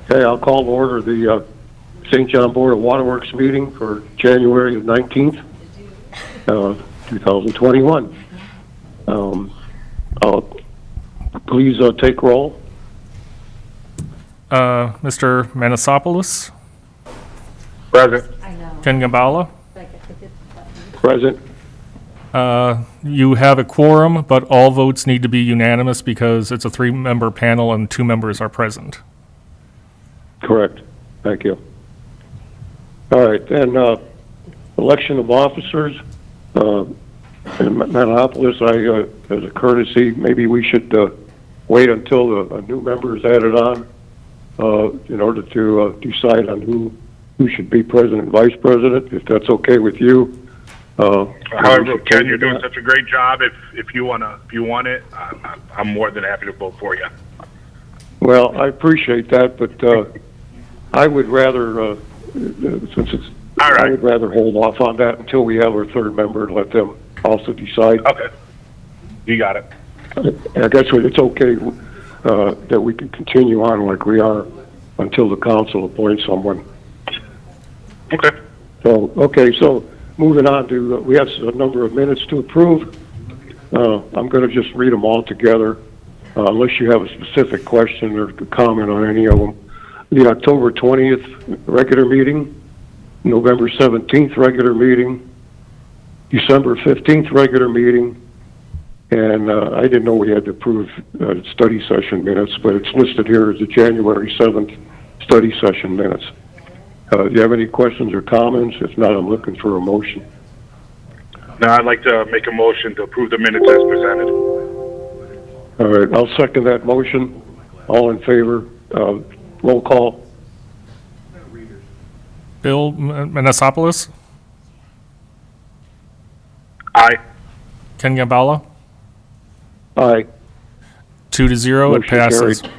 Okay, I'll call to order the St. John Board of Waterworks meeting for January 19th, 2021. Please take roll. Mr. Manasopoulos, Present. Ken Gambala. Present. You have a quorum, but all votes need to be unanimous because it's a 3-member panel and 2 members are present. Correct. Thank you. All right, then election of officers. In Manalapolis, as a courtesy, maybe we should wait until a new member is added on in order to decide on who should be president and vice president, if that's okay with you. However, Ken, you're doing such a great job. If you want it, I'm more than happy to vote for you. Well, I appreciate that, but I would rather, since it's, all right. I would rather hold off on that until we have our third member and let them also decide. Okay, you got it. I guess it's okay that we can continue on like we are until the council appoints someone. Okay. So moving on to, we have a number of minutes to approve. I'm going to just read them all together, unless you have a specific question or comment on any of them. The October 20th regular meeting, November 17th regular meeting, December 15th regular meeting, and I didn't know we had to approve study session minutes, but it's listed here as the January 7th study session minutes. Do you have any questions or comments? If not, I'm looking for a motion. Now, I'd like to make a motion to approve the minutes as presented. All right, I'll second that motion. All in favor? Roll call. Bill Manasopoulos, Aye. Ken Gambala, Aye. 2-0, it Motion passes. carried.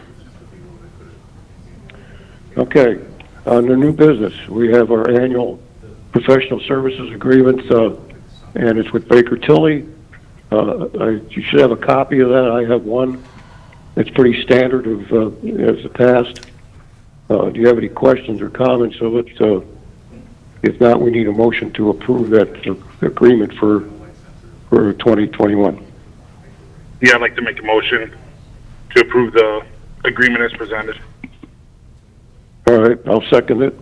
Okay, on the new business, we have our annual professional services agreement, and it's with Baker Tilly. You should have a copy of that. I have one. It's pretty standard as the past. Do you have any questions or comments? So let's, if not, we need a motion to approve that agreement for 2021. Yeah, I'd like to make a motion to approve the agreement as presented. All right, I'll second it.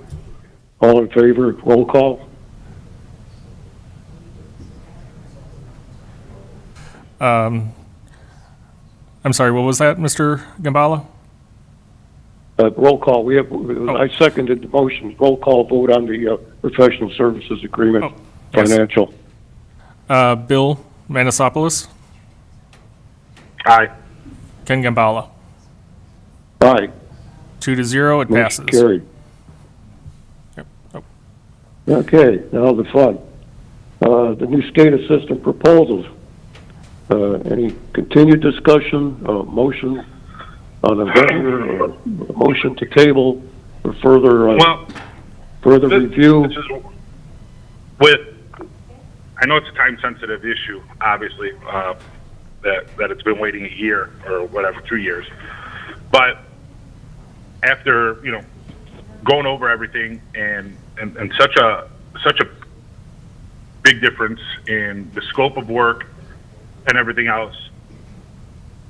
All in favor, roll call. I'm sorry, what was that, Mr. Gambala? Roll call. I seconded the motion. Roll call vote on the professional services agreement, yes. financial. Bill Manasopoulos, Aye. Ken Gambala, Aye. 2-0, it passes. Motion carried. Yep. Oh. Okay, now the fun. The new state assistant proposals. Any continued discussion, motion on a vendor, or a motion to table for further review? This is I know it's a time-sensitive issue, obviously, that it's been waiting a year or whatever, 2 years. But after, going over everything and such a big difference in the scope of work and everything else,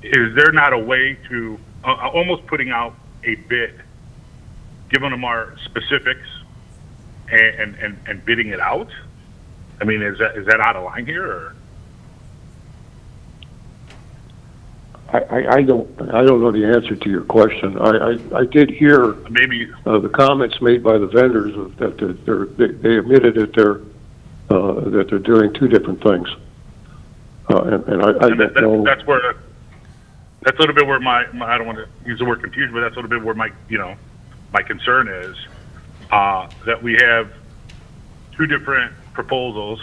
is there not a way to almost putting out a bid, giving them our specifics and bidding it out? I mean, is that out of line here, or? I don't know the answer to your question. I did hear Maybe the comments made by the vendors that they admitted that they're doing two different things. I don't know. That's a little bit where my I don't want to use the word confused, but that's a little bit where my concern is, that we have two different proposals,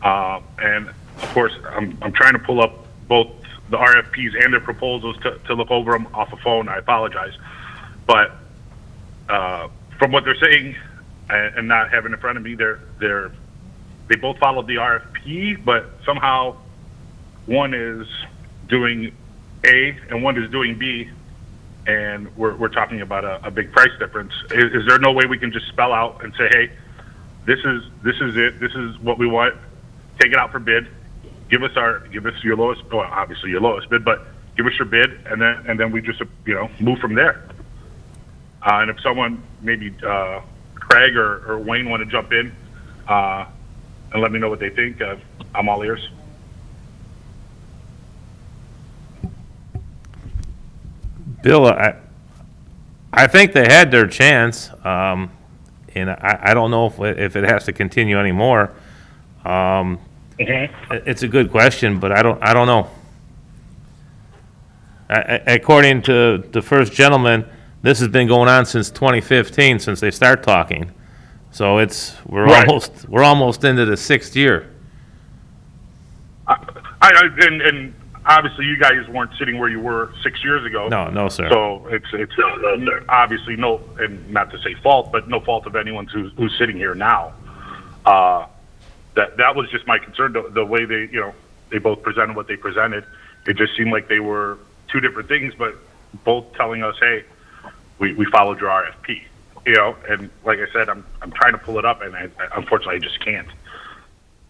and of course I'm trying to pull up both the RFPs and their proposals to look over them off a phone. I apologize, but from what they're saying and not having in front of me, they both followed the RFP, but somehow one is doing A and one is doing B, and we're talking about a big price difference. Is there no way we can just spell out and say, hey, this is it. This is what we want. Take it out for bid. Give us your lowest. Well, obviously your lowest bid, but give us your bid, and then we just move from there. And if someone, maybe Craig or Wayne, want to jump in and let me know what they think, I'm all ears. Bill, I think they had their chance, and I don't know if it has to continue anymore. It's a good question, but I don't know. According to the first gentleman, this has been going on since 2015, since they start talking. So we're Right. almost into the 6th year. And obviously you guys weren't sitting where you were 6 years ago. No, sir. So it's obviously no, and not to say fault, but no fault of anyone who's sitting here now. That was just my concern. The way they both presented what they presented, it just seemed like they were two different things, but both telling us, hey, we followed your RFP. And like I said, I'm trying to pull it up, and unfortunately I just can't.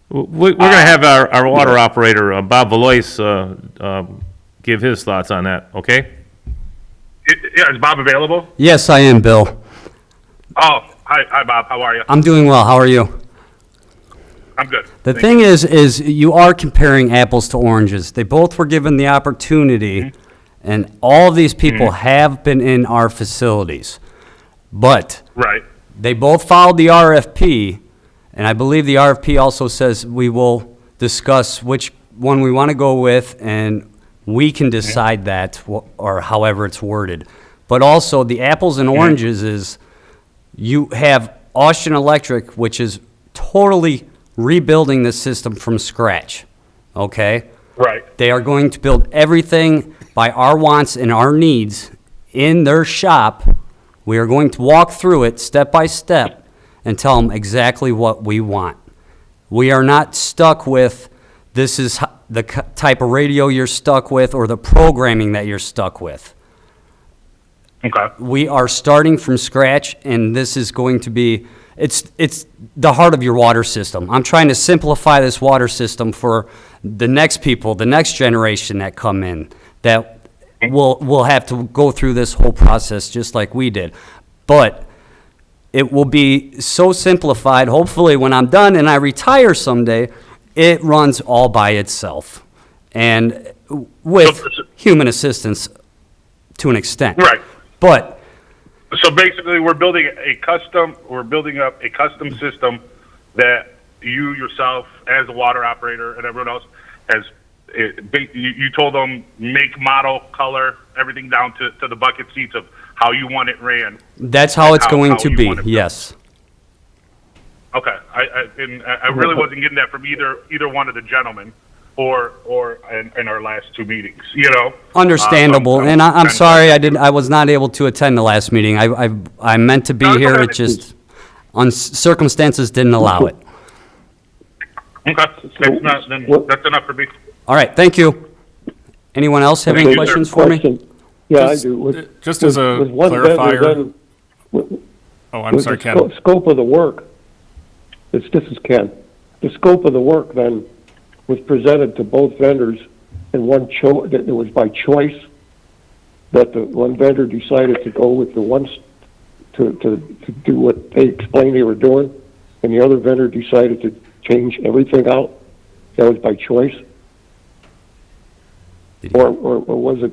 We're going to have our water operator, Bob Valois, give his thoughts on that, okay? Is Bob available? Yes, I am, Bill. Oh, hi Bob. How are you? I'm doing well. How are you? I'm good. The Thank thing you. is you are comparing apples to oranges. They both were given the opportunity, and all of these people have been in our facilities. But Right. they both followed the RFP, and I believe the RFP also says we will discuss which one we want to go with, and we can decide that, or however it's worded. But also, the apples and oranges is you have Austin Electric, which is totally rebuilding the system from scratch, okay? Right. They are going to build everything by our wants and our needs in their shop. We are going to walk through it step by step and tell them exactly what we want. We are not stuck with, this is the type of radio you're stuck with or the programming that you're stuck with. Okay. We are starting from scratch, and this is going to be, it's the heart of your water system. I'm trying to simplify this water system for the next people, the next generation that come in, that will have to go through this whole process just like we did. But it will be so simplified, hopefully when I'm done and I retire someday, it runs all by itself. And with human assistance to an extent. Right. But So basically, we're building up a custom system that you yourself, as a water operator, and everyone else has. You told them make, model, color, everything down to the bucket seats of how you want it ran. that's how it's going to you be, want it built. yes. Okay, I really wasn't getting that from either one of the gentlemen, or in our last two meetings. Understandable, and I'm sorry I was not able to attend the last meeting. I meant to be No, it's here, okay. it just, circumstances didn't allow it. Okay, that's enough for me. All right, thank you. Anyone else have any Okay, questions for me? question. Yeah, I Just- do. just as a with one vendor, clarifier- then, Oh, I'm with sorry, the Ken. Scope of the work, this is Ken. The scope of the work then was presented to both vendors, and that it was by choice that the one vendor decided to go with the ones to do what they explained they were doing, and the other vendor decided to change everything out. That was by choice, or was it?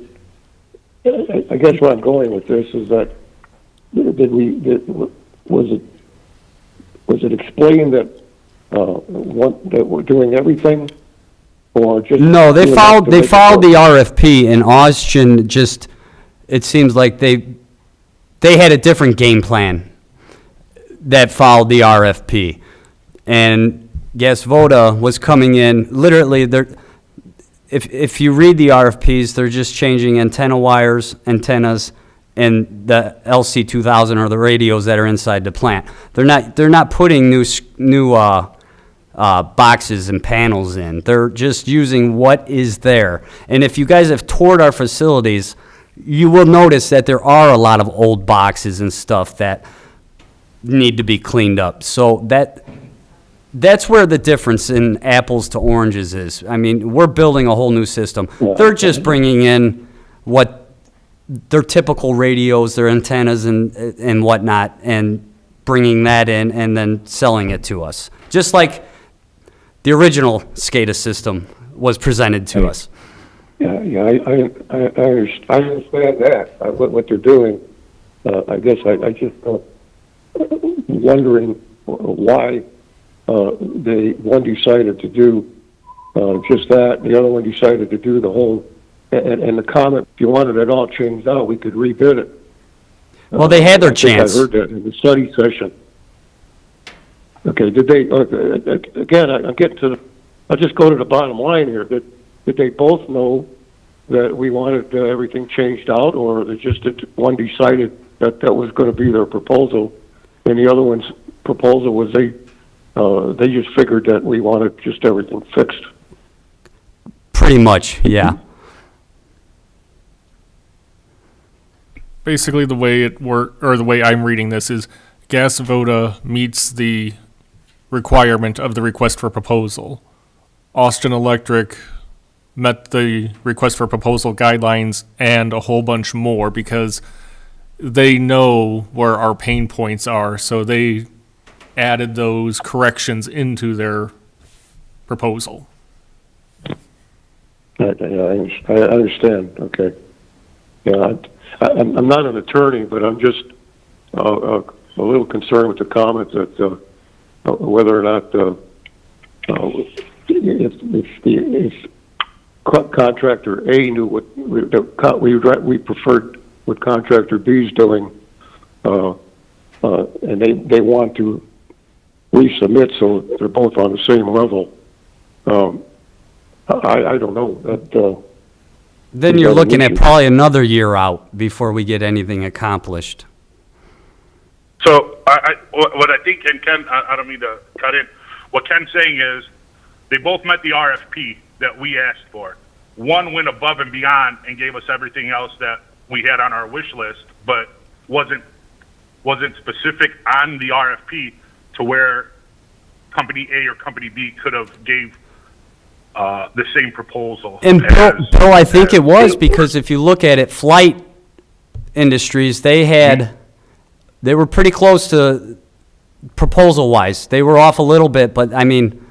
I guess where I'm going with this is that was it explained that that we're doing everything, or just No, they doing followed that to make it the work? RFP, and Austin just, it seems like they had a different game plan that followed the RFP. And Gas Voda was coming in, literally, if you read the RFPs, they're just changing antennas, and the LC2000 or the radios that are inside the plant. They're not putting new boxes and panels in. They're just using what is there. And if you guys have toured our facilities, you will notice that there are a lot of old boxes and stuff that need to be cleaned up. So that's where the difference in apples to oranges is. I mean, we're building a whole new system. They're just bringing in what their typical radios, their antennas and whatnot, and bringing that in and then selling it to us. Just like the original SCADA system was presented to us. Yeah, I understand that, what they're doing. I guess I just wondering why one decided to do just that, the other one decided to do the whole, and the comment, if you wanted it all changed out, we could rebid it. Well, they had their I think chance. I heard that in the study session. Okay, did they, again, I'm getting to I'll just go to the bottom line here. Did they both know that we wanted everything changed out, or they just one decided that that was going to be their proposal, and the other one's proposal was they just figured that we wanted just everything fixed? Pretty much, yeah. Basically, the way it work, or the way I'm reading this is Gas Voda meets the requirement of the request for proposal. Austin Electric met the request for proposal guidelines and a whole bunch more because they know where our pain points are, so they added those corrections into their proposal. I understand. Okay. Yeah, I'm not an attorney, but I'm just a little concerned with the comment that whether or not if contractor A knew what we preferred what contractor B is doing, and they want to resubmit so they're both on the same level. I don't know that. Then you're looking at probably another year out before we get anything accomplished. So what I think, and Ken, I don't mean to cut in, what Ken's saying is they both met the RFP that we asked for. One went above and beyond and gave us everything else that we had on our wish list, but wasn't specific on the RFP to where company A or company B could have gave the same proposal. And Bill, I think it was because if you look at it, Flight Industries, they were pretty close to proposal-wise. They were off a little bit, but I mean,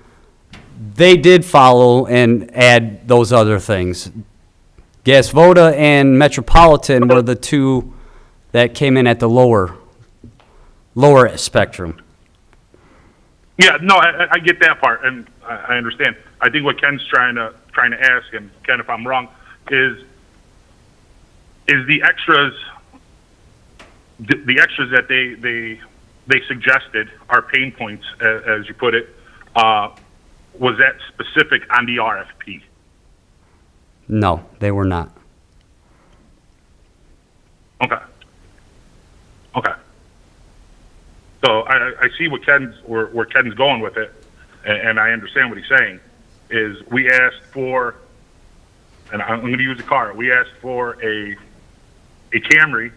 they did follow and add those other things. Gas Voda and Metropolitan were the two that came in at the lower spectrum. Yeah, no, I get that part, and I understand. I think what Ken's trying to ask, and Ken, if I'm wrong, is the extras that they suggested, our pain points, as you put it, was that specific on the RFP? No, they were not. Okay. So I see where Ken's going with it, and I understand what he's saying. Is we asked for, and I'm going to use a car. We asked for a Camry.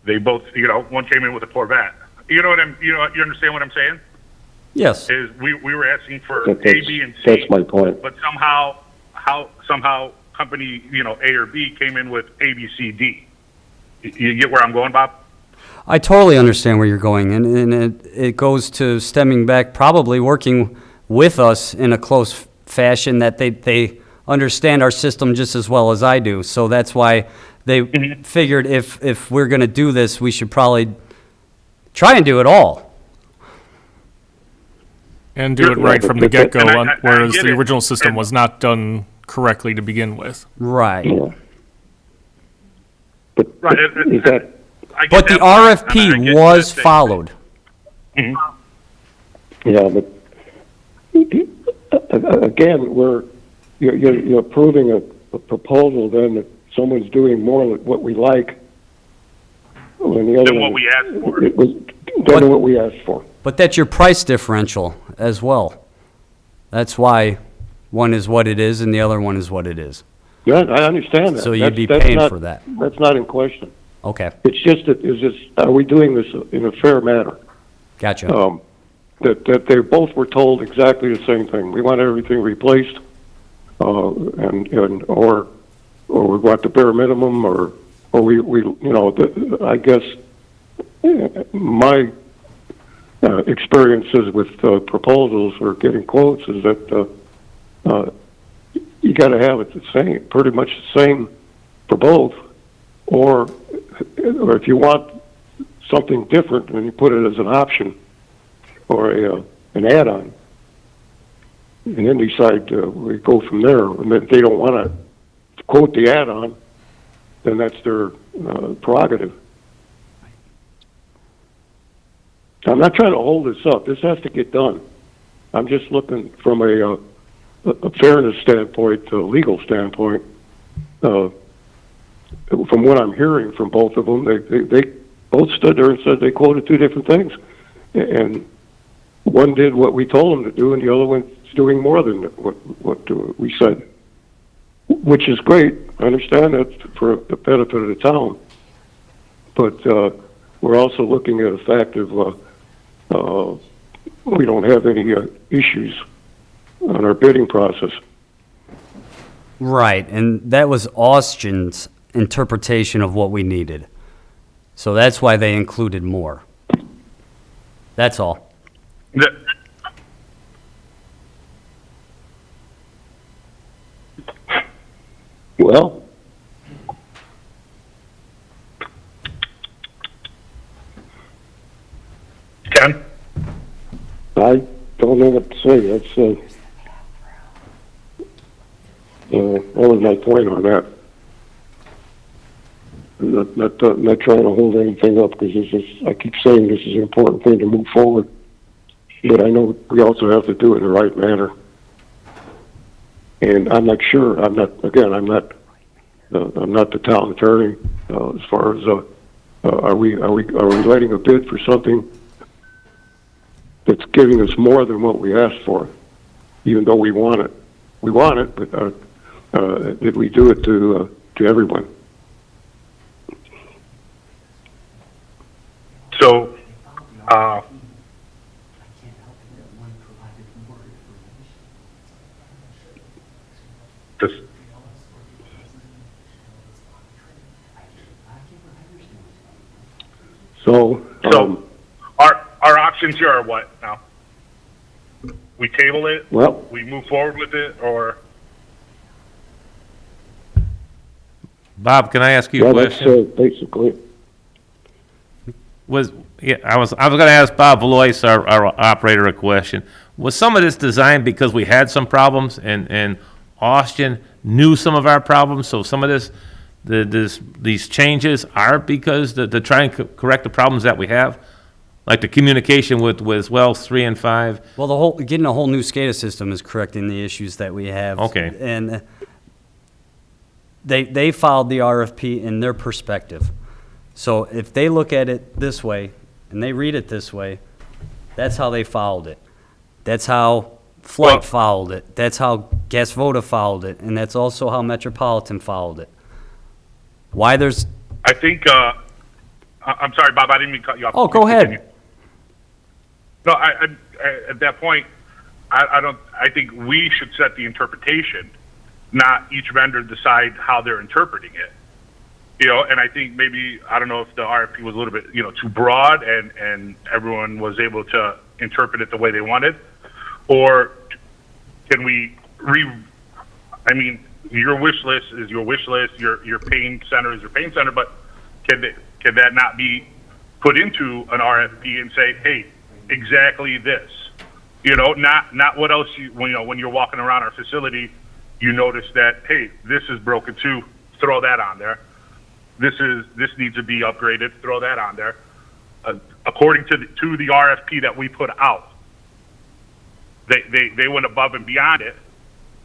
They both, one came in with a Corvette. You understand what I'm saying? Yes. Is we were asking for A, B, and C. That's my point. But somehow company, A or B came in with A, B, C, D. You get where I'm going, Bob? I totally understand where you're going, and it goes to stemming back, probably working with us in a close fashion, that they understand our system just as well as I do. So that's why they figured if we're going to do this, we should probably try and do it all. And do it right from the get-go, whereas the original system And was not done correctly to begin with. Right. Yeah. But Right, is that? I get But the that part, and I RFP get was that. followed. Yeah, but again, you're approving a proposal then that someone's doing more than what we like. When the other Than what one, we asked for. It was than what we asked for. But that's your price differential as well. That's why one is what it is and the other one is what it is. Yeah, I understand that. So you'd be That's paying not- for that. That's not in question. Okay, It's just that, are we doing this in a fair manner? gotcha. That they both were told exactly the same thing. We want everything replaced, or we want the bare minimum, or we, I guess, my experiences with proposals or getting quotes is that you got to have it the same, pretty much the same for both, or if you want something different, then you put it as an option or an add-on, and then decide we go from there. And if they don't want to quote the add-on, then that's their prerogative. I'm not trying to hold this up. This has to get done. I'm just looking from a fairness standpoint, a legal standpoint. From what I'm hearing from both of them, they both stood there and said they quoted two different things, and one did what we told them to do, and the other one's doing more than what we said, which is great. I understand that for the benefit of the town, but we're also looking at the fact of we don't have any issues on our bidding process. Right, and that was Austin's interpretation of what we needed. So that's why they included more. That's all. Well, Ken? I don't know what to say. That's that was my point on that. I'm not trying to hold anything up because I keep saying this is an important thing to move forward, but I know we also have to do it in the right manner. And I'm not sure. I'm not the town attorney as far as are we letting a bid for something that's giving us more than what we asked for, even though we want it. We want it, but did we do it to everyone? So, just, So our options here are what now? We table it? well, We move forward with it, or? Bob, can I ask you a yeah, that's question? basically. I was going to ask Bob Valois, our operator, a question. Was some of this designed because we had some problems and Austin knew some of our problems? So some of these changes are because to try and correct the problems that we have, like the communication with wells 3 and 5. Well, getting a whole new SCADA system is correcting the issues that we have. Okay. And they followed the RFP in their perspective. So if they look at it this way and they read it this way, that's how they followed it. That's how Flight followed it. That's how Gas Voda followed it. And that's also how Metropolitan followed it. Why there's... I think, I'm sorry, Bob, I didn't mean to cut you off. Oh, go ahead. No, I at that point, I think we should set the interpretation, not each vendor decide how they're interpreting it. And I think maybe, I don't know if the RFP was a little bit, too broad and everyone was able to interpret it the way they wanted, or can we your wish list is your wish list, your pain center is your pain center, but can that not be put into an RFP and say, hey, exactly this, not what else when you're walking around our facility, you notice that, hey, this is broken too, throw that on there. This needs to be upgraded, throw that on there. According to the RFP that we put out, they went above and beyond it,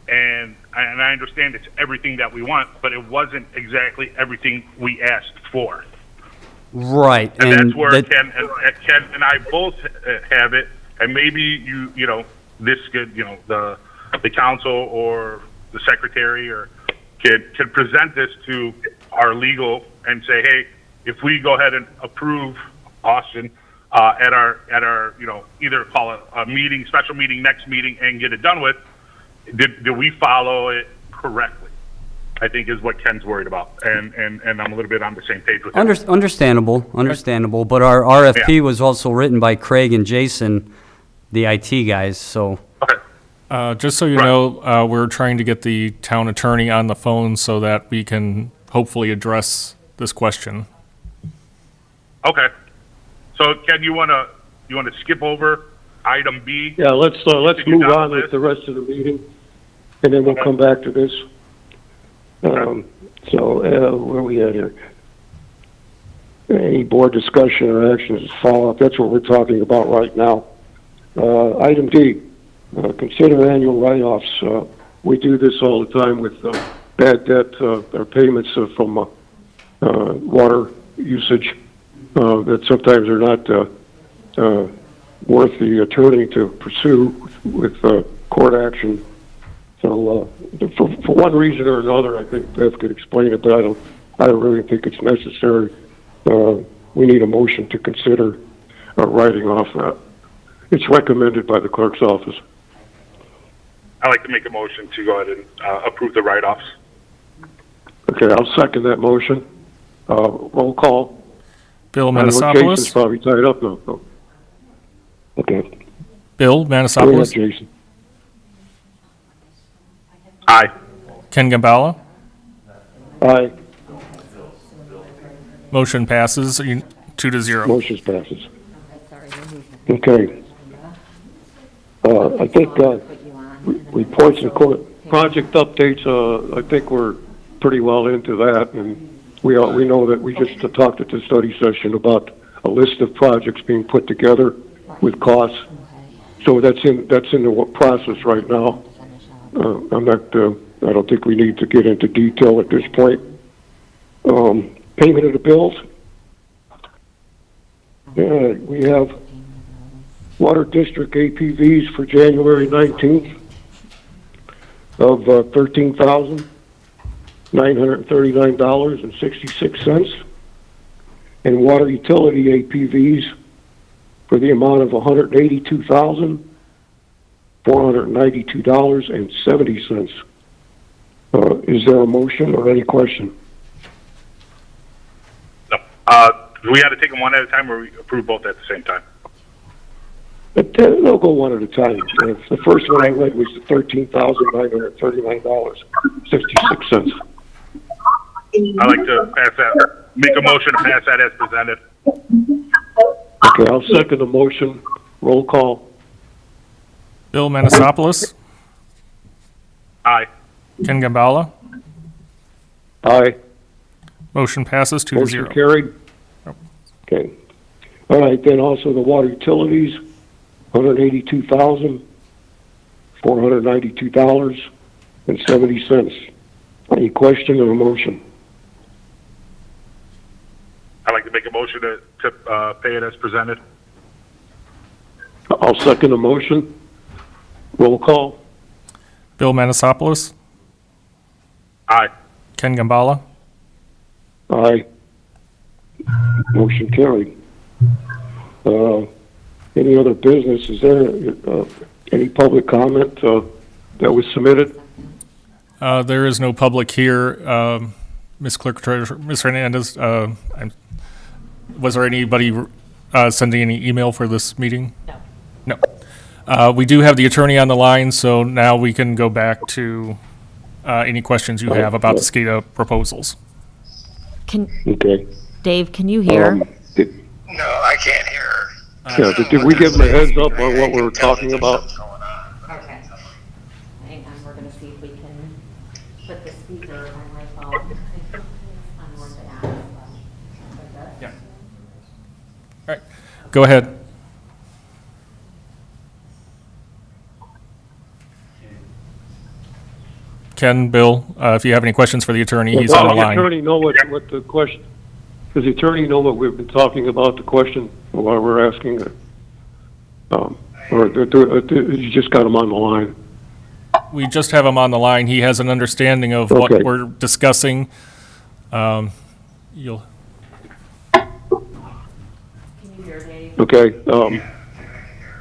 and I understand it's everything that we want, but it wasn't exactly everything we asked for. Right. And that's where Ken and I both have it, and maybe this could, the council or the secretary or can present this to our legal and say, hey, if we go ahead and approve Austin at our either call it a meeting, special meeting, next meeting, and get it done with, did we follow it correctly? I think is what Ken's worried about, and I'm a little bit on the same page with him. Understandable, but our RFP was also written by Craig and Jason, the IT guys, so. Okay. Just so you know, we're trying to get the town attorney on the phone so that we can hopefully address this question. Okay. So Ken, you wanna skip over item B? Yeah, let's Continue move down on the with list. the rest of the meeting, and then we'll come back to this. Where are we at here? Any board discussion or actions follow-up, that's what we're talking about right now. Item D, consider annual write-offs. We do this all the time with bad debt or payments from water usage that sometimes are not worth the attorney to pursue with court action. So for one reason or another, I think Beth could explain it, but I don't really think it's necessary. We need a motion to consider writing off that. It's recommended by the clerk's office. I'd like to make a motion to go ahead and approve the write-offs. Okay, I'll second that motion. Roll call. Bill Jason's Manasopoulos? probably tied up now. No. Okay. Bill Go ahead, Manasopoulos? Jason. Aye. Ken Gambala? Aye. Motion passes 2-0. Motion passes. Okay. I think reports and project updates, I think we're pretty well into that, and we know that we just talked at the study session about a list of projects being put together with costs. So that's in the process right now. I don't think we need to get into detail at this point. Payment of the bills. Yeah, we have Water District APVs for January 19th of $13,939.66, and water utility APVs for the amount of $182,492.70. Is there a motion or any question? No. Do we have to take them one at a time, or we approve both at the same time? But they'll go one at a time. The first one I read was the $13,939.66. I'd like to pass that, make a motion to pass that as presented. Okay, I'll second the motion. Roll call. Bill Manasopoulos? Aye. Ken Gambala? Aye. Motion passes 2-0. Motion carried. Okay. All right, then also the water utilities, $182,492.70. Any question or motion? I'd like to make a motion to pay it as presented. I'll second the motion. Roll call. Bill Manasopoulos? Aye. Ken Gambala? Aye. Motion carried. Any other business? Is there any public comment that was submitted? There is no public here. Ms. Clerk Treasurer, Ms. Hernandez, was there anybody sending any email for this meeting? No. We do have the attorney on the line, so now we can go back to any questions you have about the SCADA proposals. Okay. Dave, can you hear? No, I can't hear her. Yeah, did we give them a heads up on what we were talking about? Okay. Hang on, we're gonna see if we can put the speaker on my phone. Unorthodox, but like this. Yeah. All right, go ahead. Ken, Bill, if you have any questions for the attorney, he's on the Does the line. attorney know what the question, does the attorney know what we've been talking about, the question, while we're asking? Or you just got him on the line? we just have him on the line. He has an understanding of Okay. what we're discussing. You'll, Can you hear Dave? Okay,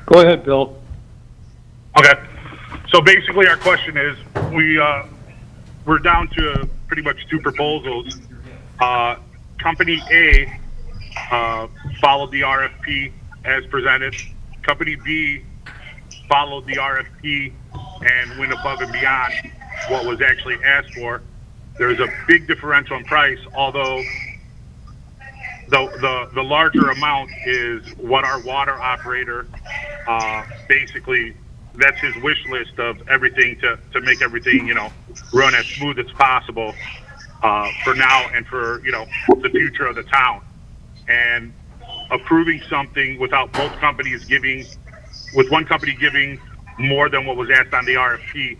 go ahead, Bill. Okay. So basically, our question is, we're down to pretty much two proposals. Company A followed the RFP as presented. Company B followed the RFP and went above and beyond what was actually asked for. There's a big differential in price, although the larger amount is what our water operator basically, that's his wish list of everything to make everything, run as smooth as possible for now and for, the future of the town. And approving something without both companies with one company giving more than what was asked on the RFP,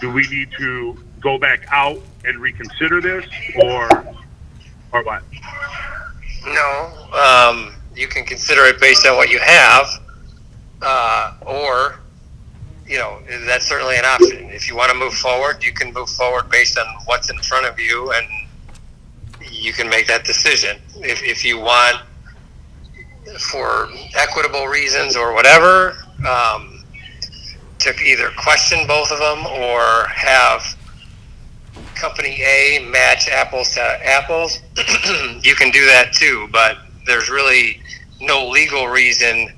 do we need to go back out and reconsider this or what? No, you can consider it based on what you have, or, that's certainly an option. If you want to move forward, you can move forward based on what's in front of you, and you can make that decision. If you want, for equitable reasons or whatever, to either question both of them or have company A match apples to apples, you can do that too, but there's really no legal reason.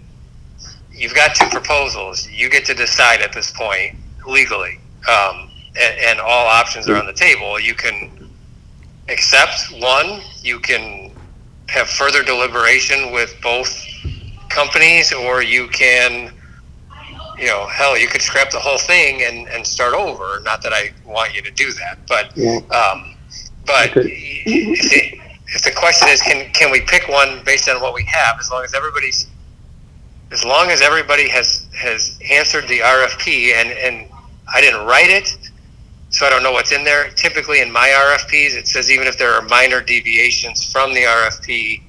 You've got two proposals. You get to decide at this point legally, and all options are on the table. You can accept one. You can have further deliberation with both companies, or you can, hell, you could scrap the whole thing and start over. Not that I want you to do that, but Okay. if the question is, can we pick one based on what we have, as long as everybody has answered the RFP, and I didn't write it, so I don't know what's in there. Typically in my RFPs, it says even if there are minor deviations from the RFP,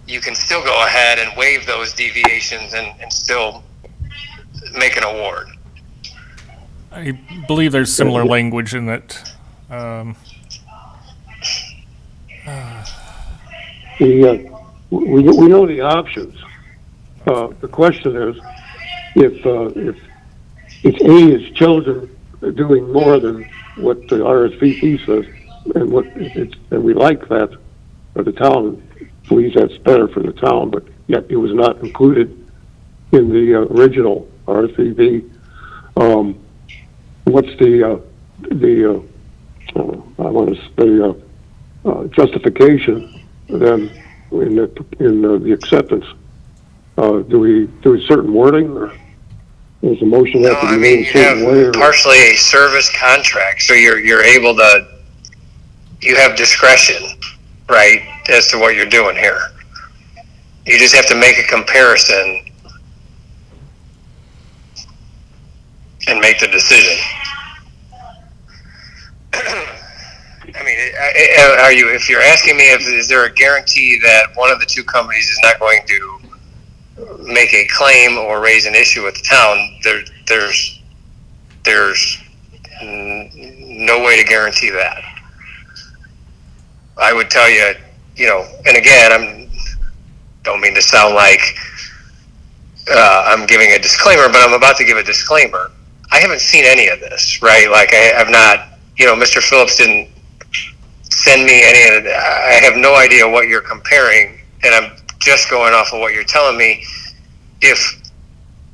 you can still go ahead and waive those deviations and still make an award. I believe there's similar language in that. We know the options. The question is, if A is chosen doing more than what the RSVP says, and we like that, or the town believes that's better for the town, but yet it was not included in the original RSVP. What's the I want to say justification then in the acceptance? Do we do a certain wording, or does the motion have to be made a certain way? You have partially a service contract, so you're able to, you have discretion, right, as to what you're doing here. You just have to make a comparison and make the decision. I mean, if you're asking me is there a guarantee that one of the two companies is not going to make a claim or raise an issue with the town, there's no way to guarantee that. I would tell you, and again, don't mean to sound like I'm giving a disclaimer, but I'm about to give a disclaimer. I haven't seen any of this, right? Like I've not, Mr. Phillips didn't send me any of it. I have no idea what you're comparing, and I'm just going off of what you're telling me. If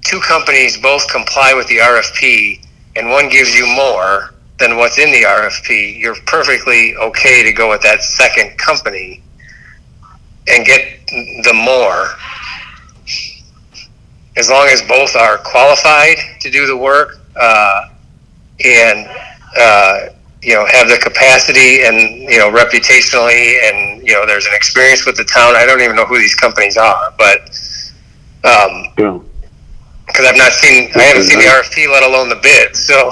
two companies both comply with the RFP and one gives you more than what's in the RFP, you're perfectly okay to go with that second company and get the more, as long as both are qualified to do the work and have the capacity and reputationally, and there's an experience with the town. I don't even know who these companies are, but because I haven't seen the RFP, let alone the bid. So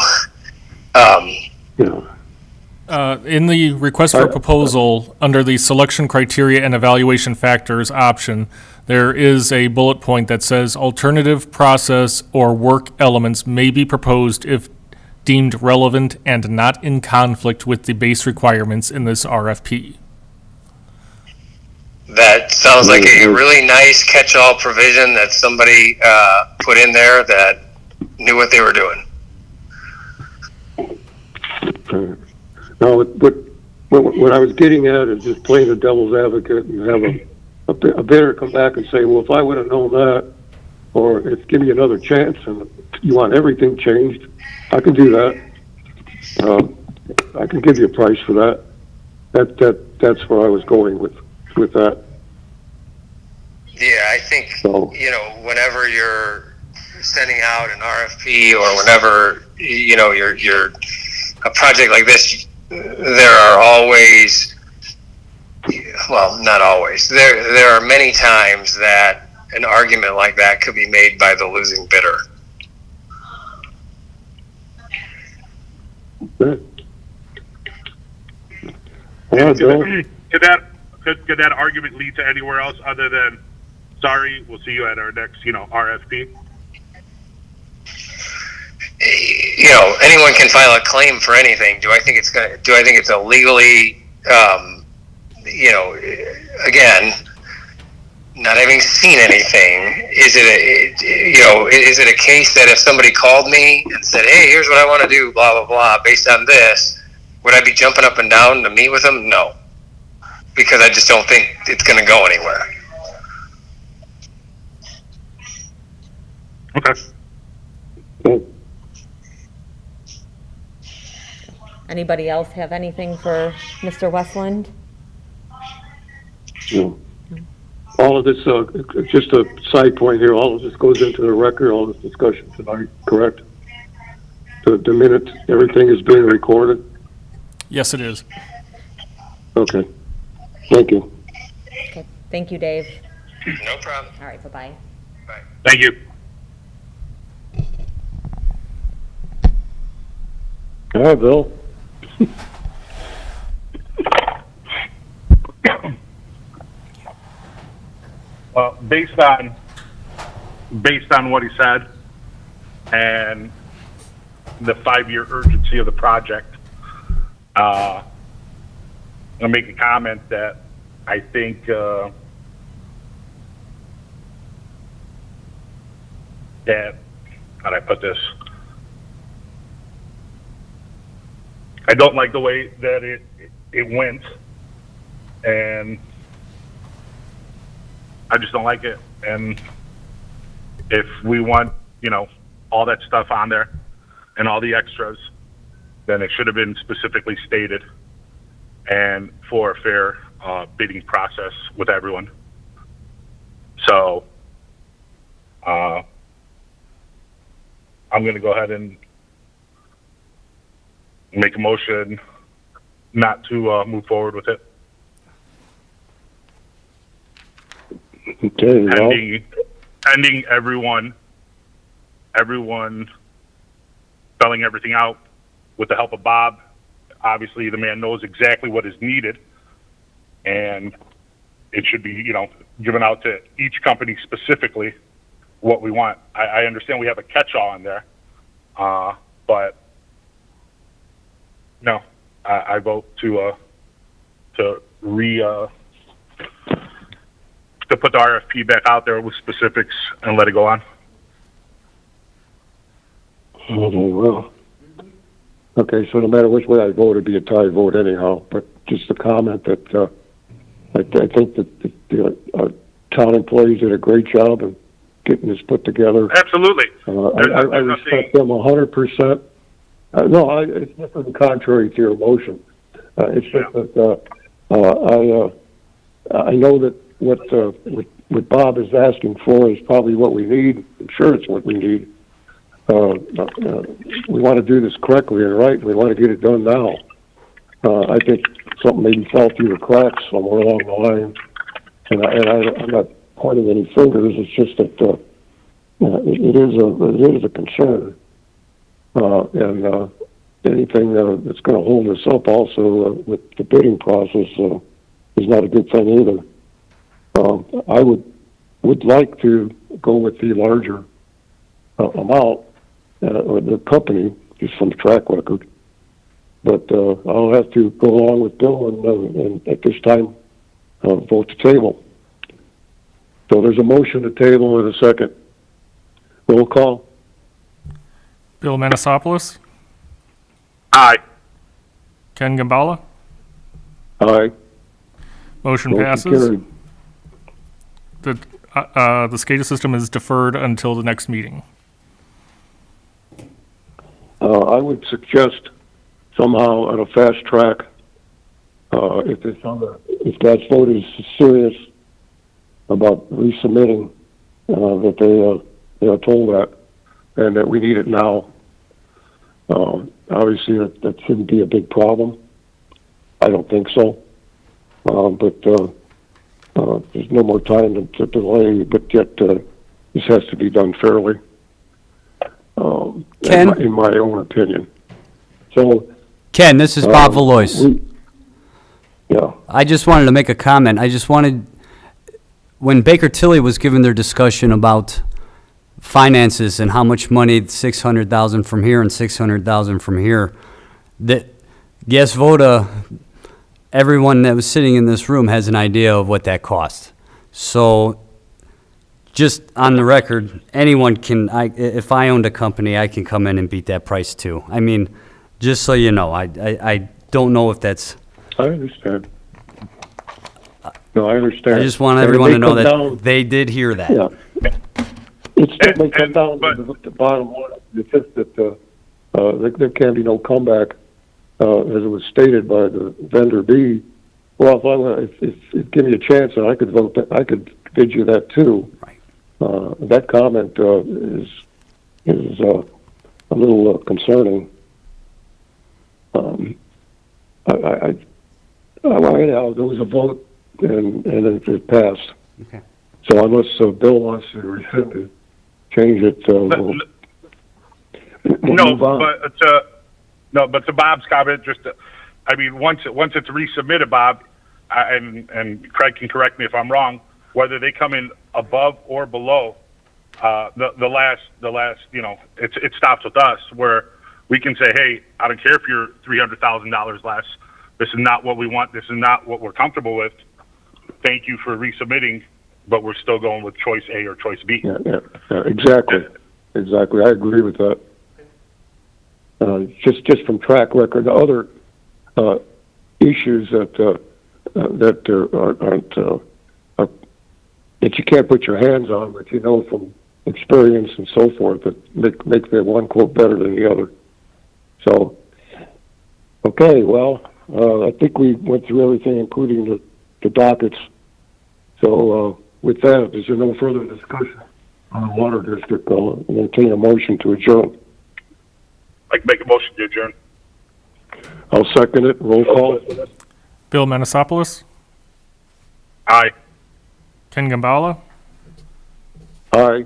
In the request for proposal, under the selection criteria and evaluation factors option, there is a bullet point that says alternative process or work elements may be proposed if deemed relevant and not in conflict with the base requirements in this RFP. That sounds like a really nice catch-all provision that somebody put in there that knew what they were doing. No, but what I was getting at is just playing the devil's advocate and have a bidder come back and say, well, if I would have known that, or if give me another chance and you want everything changed, I can do that. I can give you a price for that. That's where I was going with that. Yeah, I think, So- whenever you're sending out an RFP or whenever, you're a project like this, there are always, well, not always, there are many times that an argument like that could be made by the losing bidder. Good. All right, Bill. Could that argument lead to anywhere else other than, sorry, we'll see you at our next, RFP? Anyone can file a claim for anything. Do I think it's illegally, again, not having seen anything, is it a case that if somebody called me and said, hey, here's what I want to do, blah, blah, blah, based on this, would I be jumping up and down to meet with them? No. Because I just don't think it's going to go anywhere. Okay. Good. Anybody else have anything for Mr. Westland? No. All of this, just a side point here, all of this goes into the record, all this discussion tonight, correct? The minute, everything is being recorded? Yes, it is. Okay. Thank you. Okay, thank you, Dave. No problem. All right, bye-bye. Bye. Thank you. All right, Bill. Well, based on what he said and the 5-year urgency of the project, I'll make a comment that I think that, how do I put this? I don't like the way that it went, and I just don't like it. And if we want, all that stuff on there and all the extras, then it should have been specifically stated and for a fair bidding process with everyone. So I'm going to go ahead and make a motion not to move forward with it. Okay, well, Pending everyone spelling everything out with the help of Bob. Obviously, the man knows exactly what is needed, and it should be, given out to each company specifically what we want. I understand we have a catch-all in there, but no, I vote to put the RFP back out there with specifics and let it go on. okay, well. Okay, so no matter which way I vote, it'd be a tie vote anyhow, but just a comment that, I think that the town employees did a great job in getting this put together. Absolutely. I There's respect them 100%. No, it's nothing contrary to your motion. It's just that, I know that what Bob is asking for is probably what we need. I'm sure it's what we need. We want to do this correctly and right. We want to get it done now. I think something maybe fell through the cracks somewhere along the line, and I'm not pointing any fingers. It's just that it is a concern, and anything that's going to hold us up also with the bidding process is not a good thing either. I would like to go with the larger amount, or the company, just from the track record. But I'll have to go along with Bill and at this time, vote to table. So there's a motion to table in a second. Roll call. Bill Manasopoulos, Aye. Ken Gambala, Aye. motion passes. Carried. The SCADA system is deferred until the next meeting. I would suggest somehow on a fast track, if that vote is serious about resubmitting, that they are told that, and that we need it now. Obviously, that shouldn't be a big problem. I don't think so. But there's no more time to delay, but yet this has to be done fairly, Ken? in my own opinion. So, Ken, this is Bob Valois. yeah, I just wanted to make a comment. When Baker Tilly was giving their discussion about finances and how much money, 600,000 from here and 600,000 from here, that Yes Voda, everyone that was sitting in this room has an idea of what that cost. So just on the record, anyone can, if I owned a company, I can come in and beat that price too. I mean, just so you know, I don't know if that's, I understand. No, I understand. I just want And it everyone may to know come that down- they did hear that. Yeah. It still may come And- down but- to the bottom line. It's just that there can be no comeback, as it was stated by the vendor B. Well, if give me a chance, and I could vote, I could bid you that too. Right. That comment is a little concerning. Anyhow, there was a vote, and it passed. Okay. So unless Bill wants to rescind it, change it, we'll No, move on. but to Bob's comment, I mean, once it's resubmitted, Bob, and Craig can correct me if I'm wrong, whether they come in above or below, the last, it stops with us where we can say, hey, I don't care if you're $300,000 less. This is not what we want. This is not what we're comfortable with. Thank you for resubmitting, but we're still going with choice A or choice B. Yeah, exactly. I agree with that. Just from track record, the other issues that aren't that you can't put your hands on, but you know from experience and so forth that make the one quote better than the other. So, okay, well, I think we went through everything, including the dockets. So, with that, is there no further discussion on the water district? I'll entertain a motion to adjourn. I can make a motion to adjourn. I'll second it. Roll call. Bill Manasopoulos, Aye. Ken Gambala, Aye.